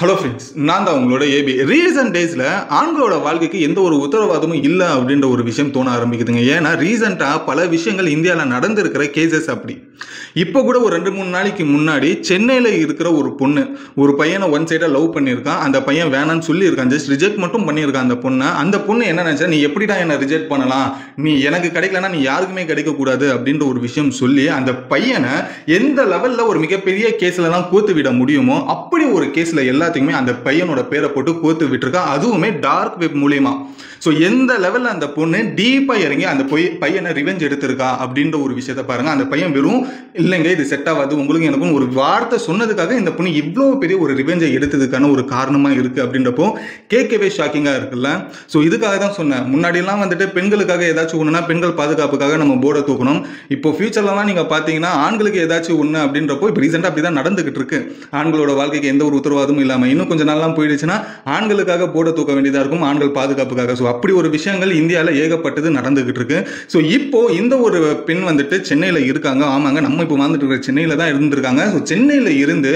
Hello friends, நான் தான் உங்களோட ஏபி. ரீசன்ட் டேஸில் ஆண்களோட வாழ்க்கைக்கு எந்த ஒரு உத்தரவாதமும் இல்லை அப்படின்ற ஒரு விஷயம் தோண ஆரம்பிக்குதுங்க. ஏன்னா ரீசெண்டாக பல விஷயங்கள் இந்தியாவில் நடந்திருக்கிற கேசஸ் அப்படி. இப்போ கூட ஒரு 2-3 நாளைக்கு முன்னாடி சென்னையில் இருக்கிற ஒரு பொண்ணு ஒரு பையனை ஒன் சைடாக லவ் பண்ணியிருக்கான். அந்த பையன் வேணான்னு சொல்லியிருக்கான், ஜஸ்ட் ரிஜெக்ட் மட்டும் பண்ணியிருக்கான் அந்த பொண்ணை. அந்த பொண்ணு என்ன நினச்சா, நீ எப்படிடா என்னை ரிஜெக்ட் பண்ணலாம், நீ எனக்கு கிடைக்கலன்னா நீ யாருக்குமே கிடைக்கக்கூடாது அப்படின்ற ஒரு விஷயம் சொல்லி அந்த பையனை எந்த லெவலில் ஒரு மிகப்பெரிய கேஸ்லலாம் கோத்து விட முடியுமோ அப்படி ஒரு கேஸில் எல்லாத்துக்குமே அந்த பையனோட பேரை போட்டு கோத்து விட்டுருக்கா, அதுவுமே டார்க் வெப் மூலியமா. ஸோ எந்த லெவலில் அந்த பொண்ணு டீப்பாக இறங்கி அந்த பையனை ரிவெஞ்ச் எடுத்திருக்கா அப்படின்ற ஒரு விஷயத்த பாருங்க. அந்த பையன் வெறும் இல்லைங்க இது செட் ஆகாது உங்களுக்கு எனக்கும் ஒரு வார்த்தை சொன்னதுக்காக இந்த பொண்ணு இவ்வளோ பெரிய ஒரு ரிவெஞ்சை எடுத்ததுக்கான ஒரு காரணமாக இருக்குது அப்படின்றப்போ கேட்கவே ஷாக்கிங்காக இருக்குல்ல. ஸோ இதுக்காக தான் சொன்னேன், முன்னாடியெல்லாம் வந்துட்டு பெண்களுக்காக ஏதாச்சும் ஒன்றுனா பெண்கள் பாதுகாப்புக்காக நம்ம போர்டை தூக்கணும். இப்போ ஃபியூச்சர்லாம் நீங்கள் பார்த்தீங்கன்னா ஆண்களுக்கு ஏதாச்சும் ஒன்று அப்படின்றப்போ இப்போ ரீசெண்டாக அப்படி தான் நடந்துகிட்டு இருக்கு. ஆண்களோட வாழ்க்கைக்கு எந்த ஒரு உத்தரவாதமும் இல்லாமல் இன்னும் கொஞ்சம் நாள்லாம் போயிடுச்சுன்னா ஆண்களுக்காக போர்டை தூக்க வேண்டியதாக இருக்கும், ஆண்கள் பாதுகாப்புக்காக. ஸோ அப்படி ஒரு விஷயங்கள் இந்தியாவில் ஏகப்பட்டது நடந்துகிட்டு இருக்கு. ஸோ இப்போ இந்த ஒரு பெண் வந்துட்டு சென்னையில் இருக்காங்க. ஆமாங்க, நம்ம இப்போ வந்துட்டு இருக்கிற சென்னையில் தான் இருந்திருக்காங்க. ஸோ சென்னையில் இருந்து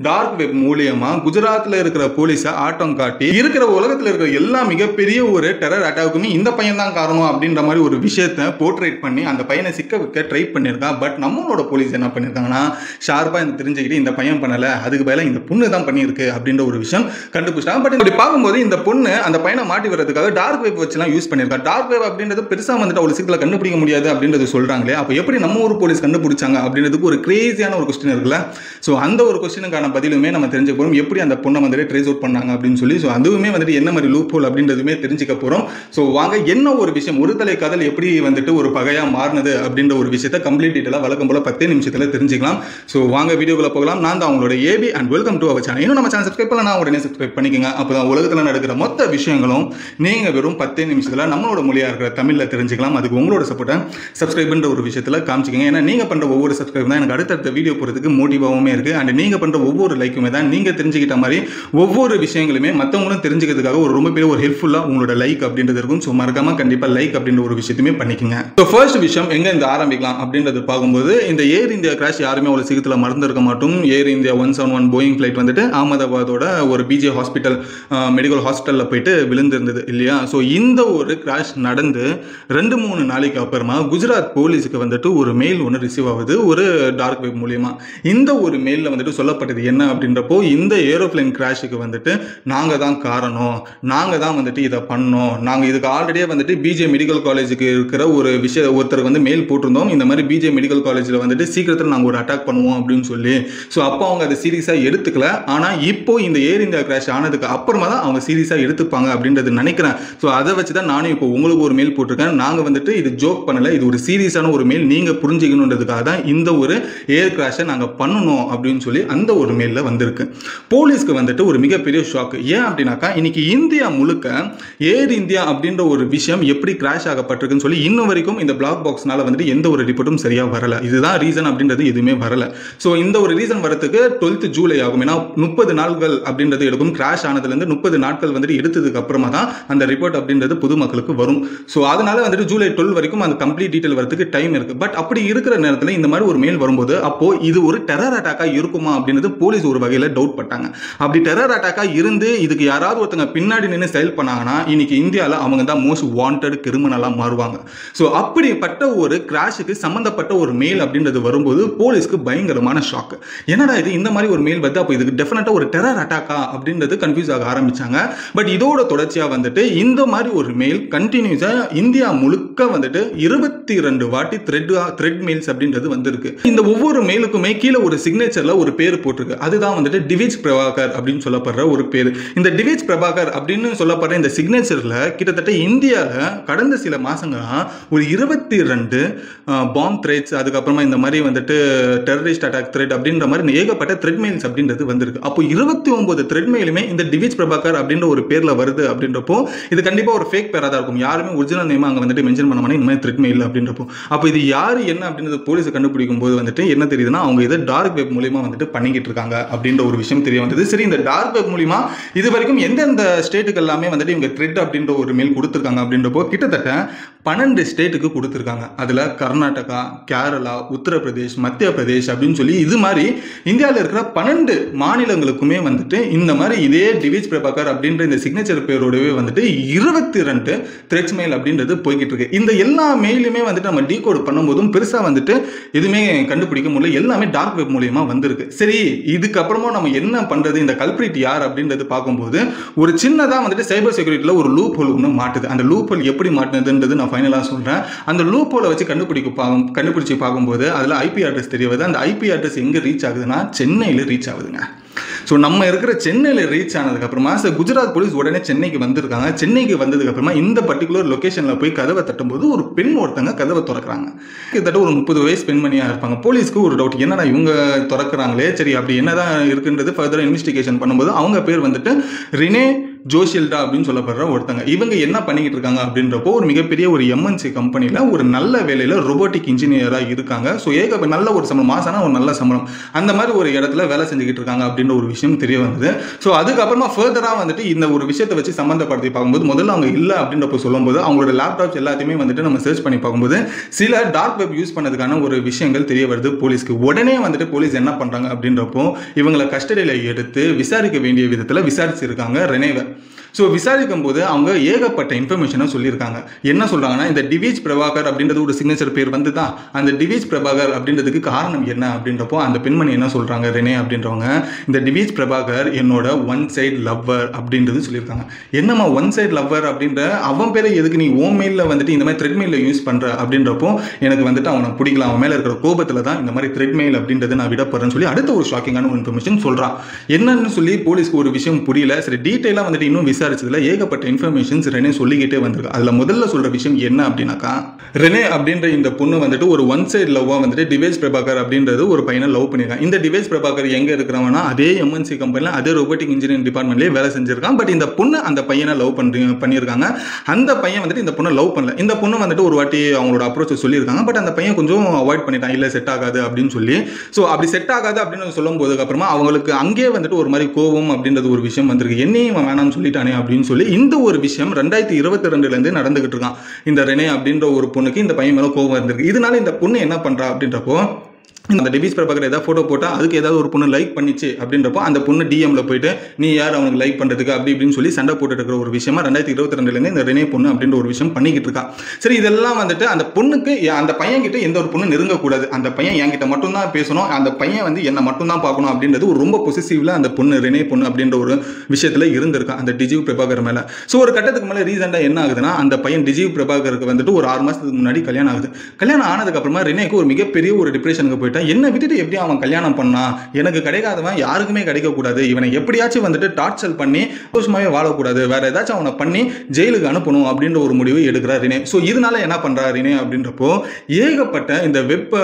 டார்க் வெப் மூலியமா குஜராத்தில் இருக்கிற போலீஸை ஆட்டம் காட்டி இருக்கிற உலகத்தில் இருக்கிற எல்லா மிகப்பெரிய ஒரு டெரர் அட்டாக்குமே இந்த பையன் தான் காரணம் அப்படின்ற மாதிரி ஒரு விஷயத்தை போர்ட்ரேட் பண்ணி அந்த பையனை சிக்க வைக்க ட்ரை பண்ணியிருக்கா. பட் நம்மளோட போலீஸ் என்ன பண்ணியிருக்காங்கன்னா ஷார்ப்பாக இந்த தெரிஞ்சுக்கிட்டு இந்த பையன் பண்ணலை, அதுக்கு பதிலாக இந்த பொண்ணு தான் பண்ணியிருக்கு அப்படின்ற ஒரு விஷயம் கண்டுபிடிச்சாங்க. பட் இப்படி பார்க்கும்போது இந்த பொண்ணு அந்த பையனை மாட்டி வரதுக்காக டார்க் வெப் வச்சுலாம் யூஸ் பண்ணியிருக்கா. டார்க் வெப் அப்படின்றது பெருசாக வந்துட்டு அவ்வளோ சீக்கிரம் கண்டுபிடிக்க முடியாது அப்படின்றது சொல்றாங்களே, அப்போ எப்படி நம்ம ஊர் போலீஸ் கண்டுபிடிச்சாங்க அப்படின்றதுக்கு ஒரு கிரேசியான ஒரு கொஸ்டின் இருக்குல்ல. ஸோ அந்த ஒரு கொஸ்டினுக்கான பதிலுமே நம்ம தெரிஞ்சுக்க போகிறோம், எப்படி அந்த பொண்ணை வந்துட்டு ட்ரேஸ் அவுட் பண்ணாங்க அப்படின்னு சொல்லி. ஸோ அதுவுமே வந்துட்டு என்ன மாதிரி லூப் ஹோல் அப்படின்றதுமே தெரிஞ்சுக்க போகிறோம். ஸோ வாங்க, என்ன ஒரு விஷயம் ஒரு தலை காதல் எப்படி வந்துட்டு ஒரு பகையாக மாறினது அப்படின்ற ஒரு விஷயத்தை கம்ப்ளீட் டீட்டெயிலாக வழக்கம் போல 10 நிமிஷத்தில் தெரிஞ்சுக்கலாம். ஸோ வாங்க வீடியோக்குள்ள போகலாம். நான் தான் உங்களோட AB and welcome to our channel. இன்னும் நம்ம சேனல் சப்ஸ்கிரைப் பண்ணலாம், உடனே சப்ஸ்கிரைப் பண்ணிக்கோங்க. அப்போ தான் உலகத்தில் நடக்கிற மொத்த விஷயங்களும் நீங்கள் வெறும் 10 நிமிஷத்தில் நம்மளோட மொழியாக இருக்கிற தமிழில் தெரிஞ்சுக்கலாம். அதுக்கு உங்களோட சப்போர்ட்டை சப்ஸ்கிரைப்ன்ற ஒரு விஷயத்தில் காமிச்சிக்கங்க. ஏன்னா நீங்கள் பண்ணுற ஒவ்வொரு சப்ஸ்கிரைப் தான் எனக்கு அடுத்தடுத்த வீடியோ போகிறதுக்கு மோட்டிவாகவுமே இருக்குது. அண்ட் நீங்கள் பண்ணுற ஒவ்வொரு லைக்குமே தான் நீங்கள் தெரிஞ்சுக்கிட்ட மாதிரி ஒவ்வொரு விஷயங்களுமே மற்றவங்களும் தெரிஞ்சுக்கிறதுக்காக ஒரு ரொம்ப பெரிய ஒரு ஹெல்ப்ஃபுல்லாக உங்களோட லைக் அப்படின்றது இருக்கும். ஸோ மறக்காம கண்டிப்பாக லைக் அப்படின்ற ஒரு விஷயத்தையுமே பண்ணிக்கோங்க. ஸோ ஃபர்ஸ்ட் விஷயம் எங்கே இந்த ஆரம்பிக்கலாம் அப்படின்றது பார்க்கும்போது, இந்த ஏர் இந்தியா கிராஷ் யாருமே அவ்வளோ சீக்கிரத்தில் மறந்துருக்க மாட்டோம். ஏர் இந்தியா 171 போயிங் ஃப்ளைட் வந்துட்டு அகமதாபாதோட ஒரு பிஜே ஹாஸ்பிட்டல் மெடிக்கல் ஹாஸ்பிட்டலில் போயிட்டு விழுந்திருந்தது இல்லையா. ஸோ இந்த ஒரு கிராஷ் நடந்து 2-3 நாளைக்கு அப்புறமா குஜராத் போலீஸுக்கு வந்துட்டு ஒரு மெயில் ஒன்று ரிசீவ் ஆகுது ஒரு டார்க் வெப் மூலியமா. இந்த ஒரு மெயிலில் வந்துட்டு சொல்லப்பட்டது என்ன அப்படின்றப்போ, இந்த ஏரோப்ளைன் கிராஷுக்கு வந்துட்டு நாங்கள் தான் காரணம், நாங்கள் தான் வந்துட்டு இதை பண்ணோம், நாங்கள் இதுக்கு ஆல்ரெடியே வந்துட்டு பிஜே மெடிக்கல் காலேஜுக்கு இருக்கிற ஒரு ஒருத்தருக்கு வந்து மெயில் போட்டிருந்தோம், இந்த மாதிரி பிஜே மெடிக்கல் காலேஜில் வந்துட்டு சீக்கிரத்தில் நாங்கள் ஒரு அட்டாக் பண்ணுவோம் அப்படின்னு சொல்லி. ஸோ அப்போ அவங்க அதை சீரியஸாக எடுத்துக்கல. ஆனால் இப்போ இந்த ஏர் இந்தியா கிராஷ் ஆனதுக்கு அப்புறமா தான் அவங்க சீரியஸாக எடுத்துப்பாங்க அப்படின்றது நினைக்கிறேன். ஸோ அதை வச்சு தான் நானும் இப்போ உங்களுக்கு ஒரு மெயில் போட்டிருக்கேன். நாங்கள் வந்துட்டு இது ஜோக் பண்ணலை, இது ஒரு சீரியஸான ஒரு மெயில், நீங்கள் புரிஞ்சுக்கணுன்றதுக்காக தான் இந்த ஒரு ஏர் கிராஷை நாங்கள் பண்ணணும் அப்படின்னு சொல்லி அந்த ஒரு மெயிலில் வந்திருக்கு. போலீஸ்க்கு வந்துட்டு ஒரு மிகப்பெரிய ஷாக்கு. ஏன் அப்படின்னாக்கா, இன்னைக்கு இந்தியா முழுக்க ஏர் இந்தியா அப்படின்ற ஒரு விஷயம் எப்படி கிராஷ் ஆகப்பட்டிருக்குன்னு சொல்லி இன்னும் வரைக்கும் இந்த பிளாக் பாக்ஸ்னால வந்துட்டு எந்த ஒரு ரிப்போர்ட்டும் சரியாக வரல. இதுதான் ரீசன் அப்படின்றது எதுவுமே வரல. ஸோ இந்த ஒரு ரீசன் வரதுக்கு 12th ஜூலை ஆகும். ஏன்னா 30 நாட்கள் அப்படின்றது எடுக்கும். கிராஷ் ஆனதுலேருந்து 30 நாட்கள் வந்துட்டு எடுத்ததுக்கு அப்புறமா தான் அந்த ரிப்போர்ட் அப்படின்றது பொதுமக்களுக்கு வரும். ஸோ அதனால வந்துட்டு ஜூலை 12 வரைக்கும் அந்த கம்ப்ளீட் டீட்டெயில் வரதுக்கு டைம் இருக்கு. பட் அப்படி இருக்கிற நேரத்தில் இந்த மாதிரி ஒரு மெயில் வரும்போது, அப்போ இது ஒரு டெரர் அட்டாக்கா இருக்குமா அப்படின்றது போலீஸ் ஒரு வகையில் டவுட் பட்டாங்க. அப்படி டெரர் அட்டாக்கா இருந்து இதுக்கு யாராவது ஒருத்தங்க பின்னாடி நின்று செயல் பண்ணாங்கன்னா இன்னைக்கு இந்தியாவில் அவங்க தான் மோஸ்ட் வாண்டட் கிரிமினலாக மாறுவாங்க. ஸோ அப்படிப்பட்ட ஒரு கிராஷுக்கு சம்பந்தப்பட்ட ஒரு மெயில் அப்படின்றது வரும்போது போலீஸ்க்கு பயங்கரமான ஷாக். என்னடா இது, இந்த மாதிரி ஒரு மெயில் வருது, அப்போ இதுக்கு டெஃபினட்டாக ஒரு டெரர் அட்டாக்கா அப்படின்றது கன்ஃபியூஸ் ஆக ஆரம்பிச்சாங்க. பட் இதோட தொடர்ச்சியாக வந்துட்டு இந்த மாதிரி ஒரு மெயில் கண்டினியூஸாக இந்தியா முழுக்க வந்துட்டு 22 வாட்டி த்ரெட் மெயில்ஸ் அப்படின்றது வந்திருக்கு. இந்த ஒவ்வொரு மெயிலுக்குமே கீழே ஒரு சிக்னேச்சர்ல ஒரு பேர் போட்டிருக்கு. அதுதான் வந்துட்டு டிவிஜ் பிரபாகர் அப்படின்னு சொல்லப்படுற ஒரு பேர். இந்த டிவிஜ் பிரபாகர் அப்படின்னு சொல்லப்படுற இந்த சிக்னேச்சர்ல கிட்டத்தட்ட இந்தியாவில் கடந்த சில மாசங்களா ஒரு 22 பாம் த்ரெட்ஸ், அதுக்கப்புறமா இந்த மாதிரி வந்துட்டு டெரரிஸ்ட் அட்டாக் த்ரெட் அப்படின்ற மாதிரி ஏகப்பட்ட த்ரெட் மெயில்ஸ் அப்படின்றது வந்திருக்கு. அப்போ 29 த்ரெட் மெயிலுமே இந்த டிவிஜ் பிரபாகர் அப்படின்ற ஒரு பேர்ல வருது அப்படின்றப்போ இது கண்டிப்பா ஒரு ஃபேக் பேரா தான் இருக்கும். யாருமே ஒரிஜினல் நேம் அங்கே வந்துட்டு மென்ஷன் பண்ண மாட்டாங்க இந்த மாதிரி த்ரெட் மெயில் அப்படின்றப்போ. அப்போ இது யாரு என்ன அப்படின்றது போலீஸ் கண்டுபிடிக்கும் போது வந்துட்டு என்ன தெரியுதுன்னா அவங்க இதை டார்க் வெப் மூலியமா வந்துட்டு பண்ணிக்கிட்டு இருக்காங்க அப்படின்ற ஒரு விஷயம் தெரிய வந்தது. சரி, இந்த டார்க் வெப் மூலியமா இது வரைக்கும் எந்தெந்த ஸ்டேட்டுக்கு எல்லாமே வந்துட்டு இவங்க த்ரெட் அப்படின்ற ஒரு மெயில் கொடுத்துருக்காங்க அப்படின்றப்போ கிட்டத்தட்ட 12 ஸ்டேட்டுக்கு கொடுத்துருக்காங்க. அதில் கர்நாடகா, கேரளா, உத்தரப்பிரதேஷ், மத்திய பிரதேஷ் அப்படின்னு சொல்லி இது மாதிரி இந்தியாவில் இருக்கிற 12 மாநிலங்களுக்குமே வந்துட்டு இந்த மாதிரி இதே டிவிஜ் பிரபாகர் அப்படின்ற இந்த சிக்னேச்சர் பேரோடவே வந்துட்டு 22 த்ரெட்ஸ் மெயில் அப்படின்றது போய்கிட்டு இருக்கு. இந்த எல்லா மெயிலுமே வந்துட்டு நம்ம டீகோட் பண்ணும்போதும் பெருசாக வந்துட்டு எதுவுமே கண்டுபிடிக்க முடியல. எல்லாமே டார்க் வெப் மூலியமா வந்திருக்கு. சரி, இதுக்கப்புறமா நம்ம என்ன பண்றது, இந்த கல்பிரிட் யார் அப்படின்றது பார்க்கும்போது ஒரு சின்னதாக வந்துட்டு சைபர் செக்யூரிட்டியில் ஒரு லூப் ஹோல் ஒன்று மாட்டுது. அந்த லூப் ஹோல் எப்படி மாட்டுனதுன்றது நான் ஃபைனலாக சொல்கிறேன். அந்த லூப் ஹோலை வச்சு கண்டுபிடிச்சு பார்க்கும்போது அதில் ஐபி அட்ரஸ் தெரிய வருது. அந்த ஐபி அட்ரஸ் எங்கே ரீச் ஆகுதுன்னா சென்னையில் ரீச் ஆகுதுங்க. ஸோ நம்ம இருக்கிற சென்னையில் ரீச் ஆனதுக்கப்புறமா குஜராத் போலீஸ் உடனே சென்னைக்கு வந்திருக்காங்க. சென்னைக்கு வந்ததுக்கப்புறமா இந்த பர்டிகுலர் லொக்கேஷனில் போய் கதவை தட்டும்போது ஒரு பெண் ஒருத்தங்க கதவை திறக்கிறாங்க. கிட்டத்தட்ட ஒரு 30 வயசு பெண்மணியாக இருப்பாங்க. போலீஸ்க்கு ஒரு டவுட், என்னடா இவங்க திறக்கிறாங்களே, சரி அப்படி என்னதான் இருக்குன்றது ஃபர்தர் இன்வெஸ்டிகேஷன் பண்ணும்போது அவங்க பேர் வந்துட்டு ரினே ஜோஷில்டா அப்படின்னு சொல்லப்படுற ஒருத்தங்க. இவங்க என்ன பண்ணிக்கிட்டு இருக்காங்க அப்படின்றப்போ ஒரு மிகப்பெரிய ஒரு எம்என்சி கம்பெனியில் ஒரு நல்ல வேலையில் ரோபோட்டிக் இன்ஜினியராக இருக்காங்க. ஸோ நல்ல ஒரு சம்பளம், மாசான ஒரு நல்ல சம்பளம், அந்த மாதிரி ஒரு இடத்துல வேலை செஞ்சுக்கிட்டு இருக்காங்க அப்படின்ற ஒரு விஷயம் தெரிய வந்தது. ஸோ அதுக்கப்புறமா ஃபர்தராக வந்துட்டு இந்த ஒரு விஷயத்தை வச்சு சம்மந்தப்படுத்தி பார்க்கும்போது முதல்ல அவங்க இல்லை அப்படின்றப்போ சொல்லும்போது அவங்களோட லேப்டாப்ஸ் எல்லாத்தையுமே வந்துட்டு நம்ம சர்ச் பண்ணி பார்க்கும்போது சில டார்க் வெப் யூஸ் பண்ணதுக்கான ஒரு விஷயங்கள் தெரிய வருது போலீஸ்க்கு. உடனே வந்துட்டு போலீஸ் என்ன பண்ணுறாங்க அப்படின்றப்போ இவங்களை கஸ்டடியில் எடுத்து விசாரிக்க வேண்டிய விதத்தில் விசாரிச்சிருக்காங்க ரெனேவை. ஸோ விசாரிக்கும் போது அவங்க ஏகப்பட்ட இன்ஃபர்மேஷனை சொல்லியிருக்காங்க. என்ன சொல்கிறாங்கன்னா, இந்த டிவிஜ் பிரபாகர் அப்படின்றது ஒரு சிக்னேச்சர் பேர் வந்து தான் அந்த டிவிஜ் பிரபாகர் அப்படின்றதுக்கு காரணம் என்ன அப்படின்றப்போ அந்த பெண்மணி என்ன சொல்கிறாங்க, ரெனே அப்படின்றவங்க, இந்த டிவிஜ் பிரபாகர் என்னோட ஒன் சைட் லவ்வர் அப்படின்றது சொல்லியிருக்காங்க. என்னம்மா ஒன் சைட் லவ்வர் அப்படின்ற அவன் பேரை எதுக்கு நீ ஓ மெயிலில் வந்துட்டு இந்த மாதிரி த்ரெட் மெயிலில் யூஸ் பண்ணுற அப்படின்றப்போ எனக்கு வந்துட்டு அவனை பிடிக்கலாம், அவன் மேலே இருக்கிற கோபத்தில் தான் இந்த மாதிரி த்ரெட் மெயில் அப்படின்றது நான் விடப்படுறேன்னு சொல்லி அடுத்த ஒரு ஷாக்கிங்கான ஒரு இன்ஃபர்மேஷன் சொல்கிறான். என்னன்னு சொல்லி போலீஸ்க்கு ஒரு விஷயம் புரியல. சரி, டீட்டெயிலாக வந்துட்டு இன்னும் விசாரிச்சதுல ஏகப்பட்ட இன்ஃபர்மேஷன்ஸ் ரெனே சொல்லிக்கிட்டே வந்திருக்கு. அதுல முதல்ல சொல்ற விஷயம் என்ன அப்படின்னாக்கா, ரெனே அப்படின்ற இந்த பொண்ணு வந்துட்டு ஒரு ஒன் சைடு லவ்வா வந்துட்டு டிவேஜ் பிரபாகர் அப்படின்றது ஒரு பையனை லவ் பண்ணிருக்காங்க. இந்த டிவேஜ் பிரபாகர் எங்க இருக்கிறவனா அதே எம்என்சி கம்பெனில அதே ரோபோட்டிக் இன்ஜினியரிங் டிபார்ட்மெண்ட்லயே வேலை செஞ்சிருக்கான். பட் இந்த பொண்ணு அந்த பையனை லவ் பண்ணியிருக்காங்க. அந்த பையன் வந்துட்டு இந்த பொண்ணை லவ் பண்ணல. இந்த பொண்ணு வந்துட்டு ஒரு வாட்டி அவங்களோட அப்ரோச் சொல்லியிருக்காங்க. பட் அந்த பையன் கொஞ்சம் அவாய்ட் பண்ணிட்டான், இல்ல செட் ஆகாது அப்படின்னு சொல்லி. ஸோ அப்படி செட் ஆகாது அப்படின்னு சொல்லும் போதுக்கு அப்புறமா அவங்களுக்கு அங்கே வந்துட்டு ஒரு மாதிரி கோவம் அப்படின்றது ஒரு விஷயம் வந்திருக்கு. என்னையும் வேணாம்னு சொல்லிட்டானே அப்படின்னு சொல்லி இந்த ஒரு விஷயம் 2022 நடந்துகிட்டு இருக்கான். இந்த ரெனே அப்படின்ற ஒரு பொண்ணுக்கு இந்த பையன் மேல கோவம் இருந்திருக்கு. இதனால இந்த பொண்ணு என்ன பண்றா அப்படின்றப்போ, இந்த டிவிஸ் பிரபாகர் ஏதாவது ஃபோட்டோ போட்டால் அதுக்கு ஏதாவது ஒரு பொண்ணு லைக் பண்ணிச்சு அப்படின்றப்போ அந்த பொண்ணு டிஎம்ல போயிட்டு நீ யார் அவனுக்கு லைக் பண்ணுறதுக்கு அப்படி இப்படின்னு சொல்லி சண்டை போட்டுட்டு இருக்கிற ஒரு விஷயமா 2022 இந்த ரெனே பொண்ணு அப்படின்ற ஒரு விஷயம் பண்ணிக்கிட்டு இருக்கா. சரி, இதெல்லாம் வந்துட்டு அந்த பொண்ணுக்கு அந்த பையன் கிட்ட எந்த ஒரு பொண்ணு நெருங்கக்கூடாது, அந்த பையன் என்கிட்ட மட்டும் தான் பேசணும், அந்த பையன் வந்து என்னை மட்டும் தான் பார்க்கணும் அப்படின்றது ஒரு ரொம்ப பொசிசிவ்ல அந்த பொண்ணு ரெனே பொண்ணு அப்படின்ற ஒரு விஷயத்துல இருந்திருக்கா அந்த டிஜிவ் பிரபாகர் மேல. ஸோ ஒரு கட்டத்துக்கு மேலே ரீசெண்டாக என்ன ஆகுதுன்னா, அந்த பையன் டிஜிவ் பிரபாகருக்கு வந்துட்டு ஒரு 6 மாசத்துக்கு முன்னாடி கல்யாணம் ஆகுது. கல்யாணம் ஆனதுக்கு அப்புறமா ரெனேக்கு ஒரு மிகப்பெரிய ஒரு டிப்ரெஷனுக்கு போயிட்டா, என்ன விட்டுட்டு எப்படி அவன் கல்யாணம் பண்ணா, எனக்கு கிடைக்காதவன் யாருக்குமே கிடைக்கக்கூடாது, இவனை எப்படியாச்சும் வந்துட்டு டார்ச்சர் பண்ணி சந்தோஷமாவே வாழக்கூடாது, வேற ஏதாச்சும் அவனை பண்ணி ஜெயிலுக்கு அனுப்பணும் அப்படின்ற ஒரு முடிவு எடுக்கிறார் ரினே. ஸோ இதனால என்ன பண்றா ரினே அப்படின்றப்போ ஏகப்பட்ட இந்த வெப்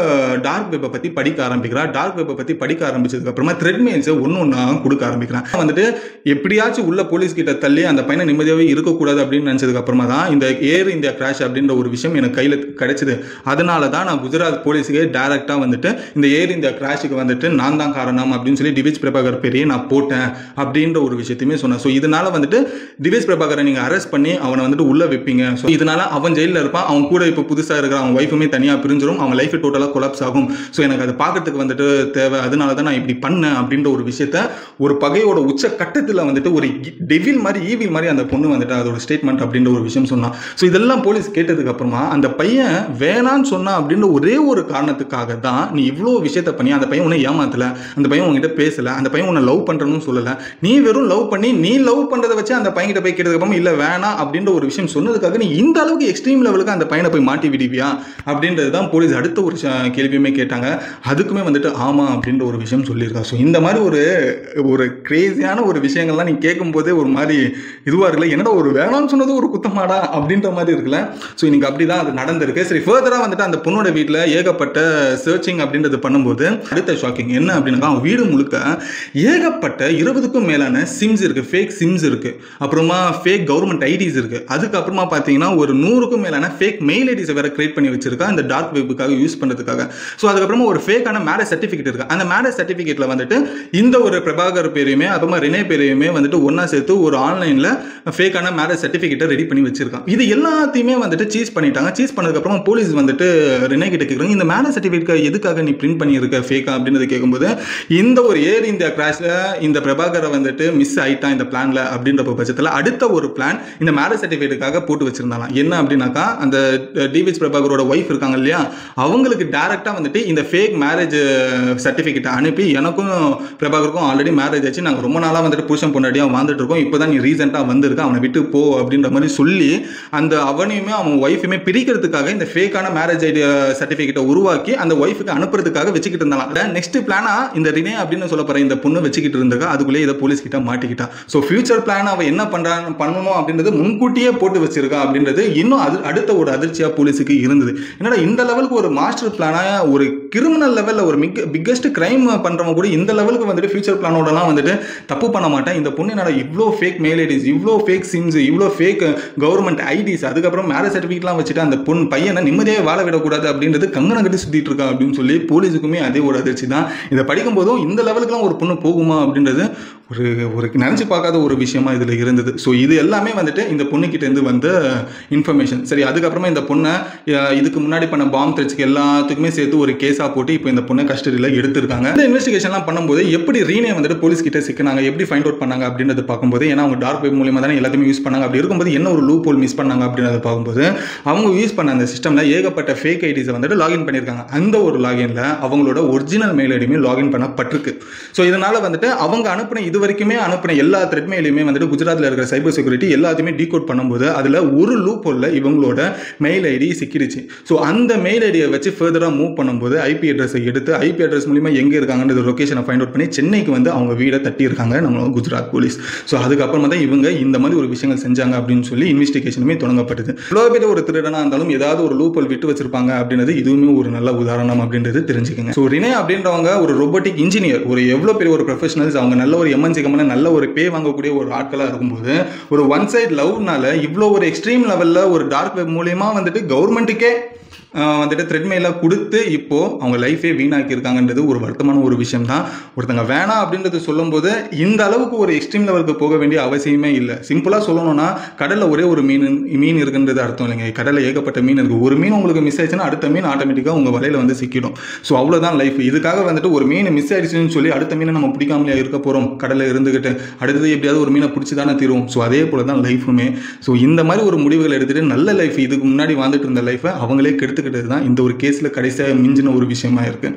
டார்க் வெப்பை பத்தி படிக்க ஆரம்பிக்கிறா. டார்க் வெப்பை பத்தி படிக்க ஆரம்பிச்சதுக்கு அப்புறமா த்ரெட் மெயில்ஸை ஒன்னொன்னா கொடுக்க ஆரம்பிக்கிறான். வந்துட்டு எப்படியாச்சும் உள்ள போலீஸ் கிட்ட தள்ளி அந்த பையனை நிம்மதியாவே இருக்கக்கூடாது அப்படின்னு நினைச்சதுக்கு அப்புறமா தான் இந்த ஏர் இந்தியா கிராஷ் அப்படின்ற ஒரு விஷயம் எனக்கு கையில் கிடைச்சது. அதனால தான் நான் குஜராத் போலீஸுக்கு டைரக்டா வந்துட்டு இந்த ஏர் இந்தியா கிராஷுக்கு வந்துட்டு நான் தான் காரணம் அப்படின்னு சொல்லி டிவேஜ் பிரபாகர் பேரையே நான் போட்டேன் அப்படின்ற ஒரு விஷயத்தையுமே சொன்னேன். ஸோ இதனால வந்துட்டு டிவேஜ் பிரபாகரை நீங்க அரெஸ்ட் பண்ணி அவனை வந்துட்டு உள்ள வைப்பீங்க. ஸோ இதனால அவன் ஜெயிலில் இருப்பான், அவன் கூட இப்போ புதுசாக இருக்கிற அவன் ஒய்ஃபுமே தனியாக பிரிஞ்சிடும், அவன் லைஃப் டோட்டலாக கொலாப்ஸ் ஆகும். ஸோ எனக்கு அது பார்க்கறதுக்கு வந்துட்டு தேவை, அதனால தான் நான் இப்படி பண்ணேன் அப்படின்ற ஒரு விஷயத்த ஒரு பகையோட உச்ச கட்டத்தில் வந்துட்டு ஒரு டெவில் மாதிரி ஈவில் மாதிரி அந்த பொண்ணு வந்துட்டு அதோட ஸ்டேட்மெண்ட் அப்படின்ற ஒரு விஷயம் சொன்னான். ஸோ இதெல்லாம் போலீஸ் கேட்டதுக்கு அப்புறமா அந்த பையன் வேணான்னு சொன்னா அப்படின்ற ஒரே ஒரு காரணத்துக்காக தான் நீ இவ்வளோ விஷயத்த பண்ணி அந்த பையன் உன்னை ஏமாத்தல, அந்த பையன் உங்ககிட்ட பேசல, அந்த பையன் உன்னை லவ் பண்றன்னு சொல்லல, நீ வெறும் லவ் பண்ணி நீ லவ் பண்றதை வச்சு அந்த பையன் கிட்ட போய் கேட்டதுக்கு அப்புறம் இல்ல வேணாம் அப்படின்ற ஒரு விஷயம் சொன்னதுக்காக நீ இந்த அளவுக்கு எக்ஸ்ட்ரீம் லெவலுக்கு அந்த பையனை போய் மாட்டி விடுவியா அப்படின்றது தான் போலீஸ் அடுத்த ஒரு கேள்வியுமே கேட்டாங்க. அதுக்குமே வந்துட்டு ஆமா அப்படின்ற ஒரு விஷயம் சொல்லியிருக்கா. ஸோ இந்த மாதிரி ஒரு கிரேசியான ஒரு விஷயங்கள்லாம் நீ கேட்கும் போதே ஒரு மாதிரி இதுவா இருக்குல்ல, என்னடா ஒரு வேணாம்னு சொன்னது ஒரு குத்தமாடா அப்படின்ற மாதிரி இருக்குல்ல. ஸோ இன்னைக்கு அப்படிதான் அது நடந்திருக்கு. சரி, ஃபர்தரா வந்துட்டு அந்த பொண்ணோட வீட்டில் ஏகப்பட்ட சர்ச்சிங் அப்படின்னு அப்படின்றது பண்ணும்போது அடுத்த ஷாக்கிங் என்ன அப்படின்னா வீடு முழுக்க ஏகப்பட்ட 20க்கும் மேலான சிம்ஸ் இருக்கு, ஃபேக் சிம்ஸ் இருக்கு, அப்புறமா ஃபேக் கவர்மெண்ட் ஐடிஸ் இருக்கு, அதுக்கப்புறமா பார்த்தீங்கன்னா ஒரு 100க்கும் மேலான ஃபேக் மெயில் ஐடிஸை வேற கிரியேட் பண்ணி வச்சிருக்கா இந்த டார்க் வெப்புக்காக யூஸ் பண்ணுறதுக்காக. ஸோ அதுக்கப்புறமா ஒரு ஃபேக்கான மேரேஜ் சர்டிஃபிகேட் இருக்கு. அந்த மேரேஜ் சர்டிஃபிகேட்ல வந்துட்டு இந்த ஒரு பிரபாகர் பேரையுமே அப்புறமா ரினே பேரையுமே வந்துட்டு ஒன்னா சேர்த்து ஒரு ஆன்லைன்ல ஃபேக்கான மேரேஜ் சர்டிஃபிகேட்டை ரெடி பண்ணி வச்சிருக்கான். இது எல்லாத்தையுமே வந்துட்டு சீஸ் பண்ணிட்டாங்க. சீஸ் பண்ணதுக்கப்புறமா போலீஸ் வந்துட்டு ரினே கிட்ட கேட்குறாங்க, இந்த மேரேஜ் சர்டிஃபிகேட் எதுக்காக நீ பிரிண்ட் பண்ணியிருக்க ஃபேக்கா அப்படின்றது கேட்கும்போது, இந்த ஒரு ஏர் இந்தியா கிராஷ்ல இந்த பிரபாகரை வந்துட்டு மிஸ் ஆயிட்டான் இந்த பிளான்ல அப்படின்ற பட்சத்தில் அடுத்த ஒரு பிளான் இந்த மேரேஜ் சர்டிஃபிகேட்டுக்காக போட்டு வச்சிருந்தாலாம். என்ன அப்படின்னாக்கா அந்த டிவிஎச் பிரபாகரோட ஒய்ஃப் இருக்காங்க இல்லையா, அவங்களுக்கு டைரக்டா வந்துட்டு இந்த ஃபேக் மேரேஜ் சர்டிஃபிகேட்டை அனுப்பி எனக்கும் பிரபாகருக்கும் ஆல்ரெடி மேரேஜ் ஆச்சு, நாங்கள் ரொம்ப நாளாக வந்துட்டு புருஷன் பொண்டாட்டியாக வாழ்ந்துட்டு இருக்கோம், இப்போதான் நீ ரீசெண்டாக வந்திருக்க, அவனை விட்டு போ அப்படின்ற மாதிரி சொல்லி அந்த அவனையுமே அவன் ஒய்ஃபுமே பிரிக்கிறதுக்காக இந்த ஃபேக்கான மேரேஜ் ஐடி சர்டிஃபிகேட்டை உருவாக்கி அந்த ஒய்ஃபுக்கு அனுப்புறதுக்காக வச்சுக்கிட்டு இருந்தாங்க. நெக்ஸ்ட் பிளானா இந்த ரினே அப்படின்னு சொல்ல போற இந்த பொண்ணு வச்சுக்கிட்டு இருந்தாங்க. அதுக்குள்ளே இதை போலீஸ் கிட்ட மாட்டிக்கிட்டா. ஸோ ஃபியூச்சர் பிளான் அவ என்ன பண்ணணும் அப்படின்றது முன்கூட்டியே போட்டு வச்சிருக்கா அப்படின்றது இன்னும் அடுத்த ஒரு அதிர்ச்சியா போலீஸுக்கு இருந்தது. என்னடா இந்த லெவலுக்கு ஒரு மாஸ்டர் பிளானா ஒரு கிரிமினல் லெவலில் ஒரு பிக்கஸ்ட் கிரைம் பண்றவங்க கூட இந்த லெவலுக்கு வந்துட்டு ஃபியூச்சர் பிளானோடலாம் வந்துட்டு தப்பு பண்ண மாட்டேன். இந்த பொண்ணு என்னடா இவ்வளோ ஃபேக் மெயில் ஐடிஸ், இவ்வளோ ஃபேக் சிம்ஸ், இவ்வளோ ஃபேக் கவர்மெண்ட் ஐடிஸ், அதுக்கப்புறம் மேரேஜ் சர்டிஃபிகேட்லாம் வச்சுட்டு அந்த பொண்ணு பையனை நிம்மதியாக வாழ விடக்கூடாது அப்படின்றது கங்கணம் கட்டி சுத்திட்டு இருக்கா அப்படின்னு சொல்லி போலீஸுக்குமே அதே ஒரு அதிர்ச்சி தான். இதை படிக்கும் போதும் இந்த லெவலுக்குலாம் ஒரு பொண்ணு போகுமா அப்படின்றது ஒரு நினைச்சு பார்க்காத ஒரு விஷயமா இதுல இருந்தது. ஸோ இது எல்லாமே வந்துட்டு இந்த பொண்ணுக்கிட்ட இருந்து வந்த இன்ஃபர்மேஷன். சரி, அதுக்கப்புறமா இந்த பொண்ணை இதுக்கு முன்னாடி பண்ண பாம் த்ரெட்ஸ்க்கு எல்லாத்துக்குமே சேர்த்து ஒரு கேஸா போட்டு இப்போ இந்த பொண்ணை கஸ்டடியில் எடுத்திருக்காங்க. இந்த இன்வெஸ்டிகேஷன்லாம் பண்ணும்போது எப்படி ரீனே வந்துட்டு போலீஸ் கிட்ட சிக்கினாங்க, எப்படி ஃபைண்ட் அவுட் பண்ணாங்க அப்படின்றத பார்க்கும்போது, ஏன்னா அவங்க டார்க் வெப் மூலியமா தானே எல்லாத்தையுமே யூஸ் பண்ணாங்க. அப்படி இருக்கும்போது என்ன ஒரு லூப் ஹோல் மிஸ் பண்ணாங்க அப்படின்றத பார்க்கும்போது அவங்க யூஸ் பண்ண அந்த சிஸ்டம்ல ஏகப்பட்ட ஃபேக் ஐடிஸை வந்துட்டு லாகின் பண்ணியிருக்காங்க. அந்த ஒரு லாகின்ல அவங்களோட ஒரிஜினல் மெயில் ஐடியுமே லாகின் பண்ணப்பட்டிருக்கு. ஸோ இதனால வந்துட்டு அவங்க அனுப்பின இது வரைக்குமே அனுப்பின எல்லா த்ரெட் மெயிலுமே வந்துட்டு குஜராத்தில் இருக்கிற சைபர் செக்யூரிட்டி எல்லாத்தையுமே டீகோட் பண்ணும்போது அதில் ஒரு லூப் ஹோல்ல இவங்களோட மெயில் ஐடி சிக்கிடுச்சு. ஸோ அந்த மெயில் ஐடியை வச்சு ஃபர்தராக மூவ் பண்ணும்போது ஐபி அட்ரஸை எடுத்து ஐபி அட்ரஸ் மூலிமா எங்கே இருக்காங்கன்ற லொக்கேஷனை ஃபைண்ட் அவுட் பண்ணி சென்னைக்கு வந்து அவங்க வீடை தட்டியிருக்காங்க நம்ம குஜராத் போலீஸ். ஸோ அதுக்கப்புறமா தான் இவங்க இந்த மாதிரி ஒரு விஷயங்கள் செஞ்சாங்க அப்படின்னு சொல்லி இன்வெஸ்டிகேஷனுமே தொடங்கப்பட்டது. இவ்வளோ பேர் ஒரு திருடனா இருந்தாலும் ஏதாவது ஒரு லூப் ஹோல் விட்டு வச்சிருப்பாங்க அப்படின்றது இதுவுமே ஒரு நல்ல உதாரணம் அப்படின்றது தெரிஞ்சுக்கங்க. ஸோ ரினே அப்படின்றவங்க ஒரு ரோபோட்டிக் இன்ஜினியர், ஒரு எவ்வளோ பெரிய ஒரு ப்ரொஃபஷனல்ஸ், அவங்க நல்ல ஒரு எம்என்சி கம்பெனி நல்ல ஒரு பே வாங்கக்கூடிய ஒரு ஆட்களாக இருக்கும்போது ஒரு ஒன் சைட் லவ்னால இவ்வளோ ஒரு எக்ஸ்ட்ரீம் லெவலில் ஒரு டார்க் வெப் மூலியமா வந்துட்டு கவர்மெண்ட்டுக்கே வந்துட்டு த்ரெட்மெயிலாக கொடுத்து இப்போ அவங்க லைஃபே வீணாக்கி இருக்காங்கன்றது ஒரு வருத்தமான ஒரு விஷயம் தான். ஒருத்தங்க வேணாம் அப்படின்றது சொல்லும்போது இந்த அளவுக்கு ஒரு எக்ஸ்ட்ரீம் லெவலுக்கு போக வேண்டிய அவசியமே இல்லை. சிம்பிளாக சொல்லணும்னா கடலில் ஒரே ஒரு மீன் இருக்குன்றது அர்த்தம் இல்லைங்க. கடலில் ஏகப்பட்ட மீன் இருக்குது. ஒரு மீன் உங்களுக்கு மிஸ் ஆயிடுச்சுன்னா அடுத்த மீன் ஆட்டோமேட்டிக்காக உங்கள் வலையில் வந்து சிக்கிடும். ஸோ அவ்வளோதான் லைஃப். இதுக்காக வந்துட்டு ஒரு மீன் மிஸ் ஆயிடுச்சுன்னு சொல்லி அடுத்த மீனை நம்ம பிடிக்காமலே இருக்க போகிறோம். கடலில் இருந்துக்கிட்டு அடுத்தது எப்படியாவது ஒரு மீனை பிடிச்சி தானே தீரும். ஸோ அதே போல தான் லைஃபுமே. ஸோ இந்த மாதிரி ஒரு முடிவுகள் எடுத்துகிட்டு நல்ல லைஃப், இதுக்கு முன்னாடி வாழ்ந்துட்டு இருந்த லைஃபை அவங்களே கெடுத்து தான் இந்த ஒரு கேஸ்ல கடைசியாக மிஞ்சின ஒரு விஷயமா இருக்கு.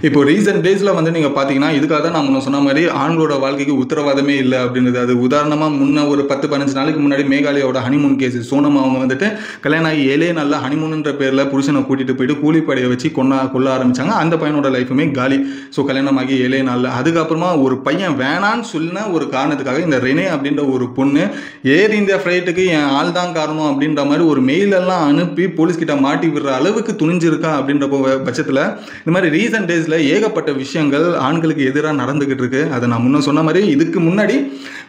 இப்போ ரீசன்ட் டேஸ்ல வந்து நீங்க பாத்தீங்கன்னா இதுக்காக தான் நான் சொன்ன மாதிரி ஆண்களோட வாழ்க்கைக்கு உத்தரவாதமே இல்லை அப்படின்றது. அது உதாரணமா முன்ன ஒரு 10-15 நாளைக்கு முன்னாடி மேகாலயாவோட ஹனிமூன் கேஸ் சோனம் அவங்க வந்துட்டு கல்யாணம் ஆகி 7 நாள்ல ஹனிமூன்ன்ற பேர்ல புருஷனை கூட்டிட்டு போயிட்டு கூலிப்படையை வச்சு கொல்ல ஆரம்பிச்சாங்க. அந்த பையனோட லைஃபுமே காலி. ஸோ கல்யாணம் ஆகி 7 நாள்ல அதுக்கப்புறமா ஒரு பையன் வேணான்னு சொன்ன ஒரு காரணத்துக்காக இந்த ரெனே அப்படின்ற ஒரு பொண்ணு ஏர் இந்தியா ஃபிளைட்டுக்கு என் ஆள் தான் காரணம் அப்படின்ற மாதிரி ஒரு மெயில் எல்லாம் அனுப்பி போலீஸ் கிட்ட மாட்டி விடுற அளவுக்கு துணிஞ்சிருக்கா அப்படின்ற பட்சத்தில் இந்த மாதிரி ரீசன்ட் டேஸ்ல ஏகப்பட்ட விஷயங்கள் ஆண்களுக்கு எதிராக நடந்துகிட்டு இருக்கு. அதை நான் முன்ன சொன்ன மாதிரி இதுக்கு முன்னாடி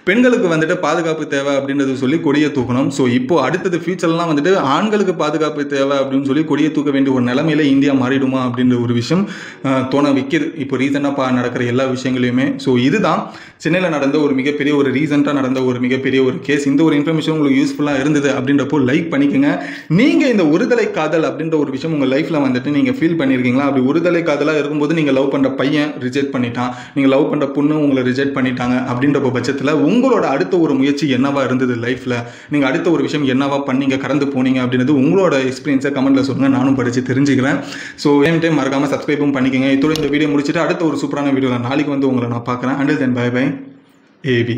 பெண்களுக்கு வந்துட்டு பாதுகாப்பு தேவை அப்படின்றது சொல்லி கொடியை தூக்கணும். ஸோ இப்போ அடுத்தது ஃபியூச்சர்லாம் வந்துட்டு ஆண்களுக்கு பாதுகாப்பு தேவை அப்படின்னு சொல்லி கொடியை தூக்க வேண்டிய ஒரு நிலைமையில இந்தியா மாறிடுமா அப்படின்ற ஒரு விஷயம் தோண வைக்கிது இப்போ ரீசெண்டாக நடக்கிற எல்லா விஷயங்களையுமே. ஸோ இதுதான் சென்னையில் நடந்த ஒரு மிகப்பெரிய ஒரு ரீசெண்டாக நடந்த ஒரு மிகப்பெரிய ஒரு கேஸ். இந்த ஒரு இன்ஃபர்மேஷன் உங்களுக்கு யூஸ்ஃபுல்லாக இருந்தது அப்படின்றப்போ லைக் பண்ணிக்கோங்க. நீங்கள் இந்த ஒருதலை காதல் அப்படின்ற ஒரு விஷயம் உங்கள் லைஃப்பில் வந்துட்டு நீங்கள் ஃபீல் பண்ணியிருக்கீங்களா? அப்படி ஒருதலை காதலாக இருக்கும்போது நீங்கள் லவ் பண்ணுற பையன் ரிஜெக்ட் பண்ணிட்டான், நீங்கள் லவ் பண்ணுற பொண்ணு உங்களை ரிஜெக்ட் பண்ணிட்டாங்க அப்படின்ற பட்சத்தில் உங்களோட அடுத்த ஒரு முயற்சி என்னவா இருந்தது லைஃப்பில், நீங்கள் அடுத்த ஒரு விஷயம் என்னவா பண்ணீங்க, கடந்து போனீங்க அப்படின்றது உங்களோட எக்ஸ்பீரியன்ஸை கமெண்ட்டில் சொல்லுங்கள். நானும் படித்து தெரிஞ்சுக்கிறேன். ஸோ டைம் மறக்காமல் சப்ஸ்கிரைபும் பண்ணிக்கோங்க. இதோட இந்த வீடியோ முடிச்சுட்டு அடுத்த ஒரு சூப்பரான வீடியோவில் நாளைக்கு வந்து உங்களை நான் பார்க்குறேன். Until then bye bye AB.